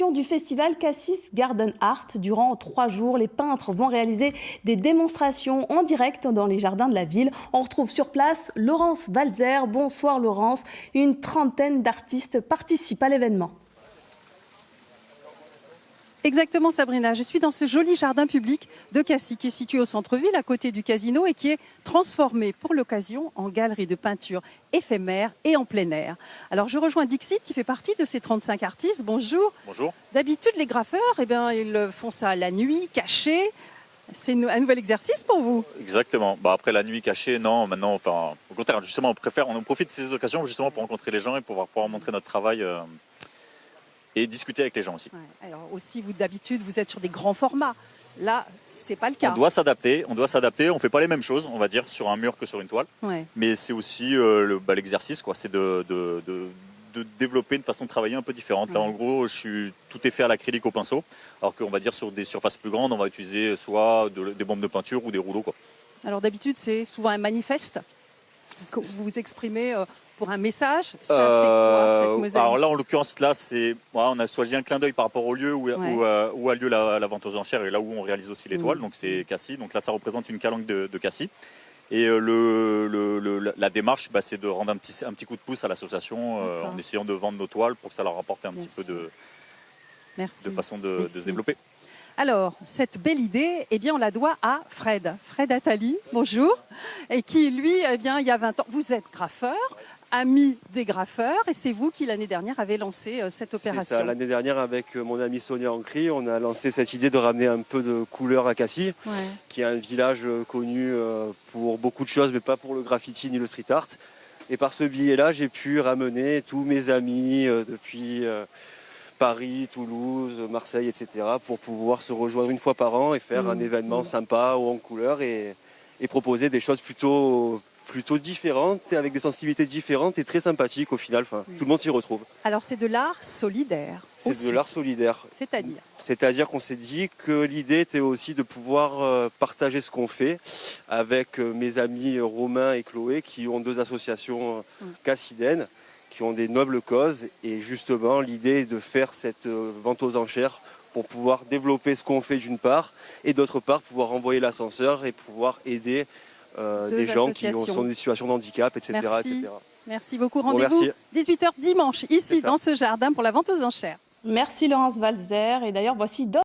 édition du festival Cassis Garden Art. Durant 3 jours, les peintres vont réaliser des démonstrations en direct dans les jardins de la ville. On retrouve sur place Laurence Walzer. Bonsoir Laurence. Une trentaine d'artistes participent à l'événement. Exactement Sabrina, je suis dans ce joli jardin public de Cassis qui est situé au centre-ville à côté du casino et qui est transformé pour l'occasion en galerie de peinture éphémère et en plein air. Alors je rejoins Dixit qui fait partie de ces 35 artistes. Bonjour. Bonjour. D'habitude les graffeurs, ils font ça la nuit, cachés. C'est un nouvel exercice pour vous? Exactement. Après la nuit cachée, non, maintenant, au contraire, justement, on profite de ces occasions justement pour rencontrer les gens et pour pouvoir montrer notre travail et discuter avec les gens aussi. Ouais. Alors aussi, vous d'habitude, vous êtes sur des grands formats. Là, c'est pas le cas. On doit s'adapter. On fait pas les mêmes choses, on va dire, sur un mur que sur une toile. Ouais. Mais c'est aussi l'exercice, quoi. C'est de développer une façon de travailler un peu différente. Ouais. Là, en gros, tout est fait à l'acrylique au pinceau, alors qu'on va dire sur des surfaces plus grandes, on va utiliser soit des bombes de peinture ou des rouleaux, quoi. Alors d'habitude, c'est souvent un manifeste que vous vous exprimez pour un message. Ça, c'est quoi cette mosaïque? Alors là, en l'occurrence, on a choisi un clin d'œil par rapport au lieu où a lieu la vente aux enchères et là où on réalise aussi les toiles. Donc c'est Cassis. Donc là, ça représente une calanque de Cassis. Et la démarche, c'est de rendre un petit coup de pouce à l'association en essayant de vendre nos toiles pour que ça leur apporte un petit peu de façon de se développer. Alors, cette belle idée, on la doit à Fred Attali, bonjour, et qui, lui, il y a 20 ans, vous êtes graffeur, ami des graffeurs, et c'est vous qui, l'année dernière, avez lancé cette opération. C'est ça, l'année dernière, avec mon amie Sonia Ancry, on a lancé cette idée de ramener un peu de couleur à Cassis, qui est un village connu pour beaucoup de choses, mais pas pour le graffiti ni le street art. Et par ce biais-là, j'ai pu ramener tous mes amis depuis Paris, Toulouse, Marseille, etc. pour pouvoir se rejoindre une fois par an et faire un événement sympa ou en couleur et proposer des choses plutôt différentes et avec des sensibilités différentes et très sympathiques au final. Tout le monde s'y retrouve. Alors c'est de l'art solidaire. C'est de l'art solidaire. C'est-à-dire? C'est-à-dire qu'on s'est dit que l'idée était aussi de pouvoir partager ce qu'on fait avec mes amis Romain et Chloé qui ont 2 associations cassidennes, qui ont des nobles causes, et justement l'idée est de faire cette vente aux enchères pour pouvoir développer ce qu'on fait d'une part, et d'autre part pouvoir envoyer l'ascenseur et pouvoir aider des gens qui sont dans des situations de handicap, etc. Merci. Merci beaucoup. Rendez-vous 18h dimanche, ici dans ce jardin pour la vente aux enchères. Merci Laurence Walzer. Et d'ailleurs, voici d'autres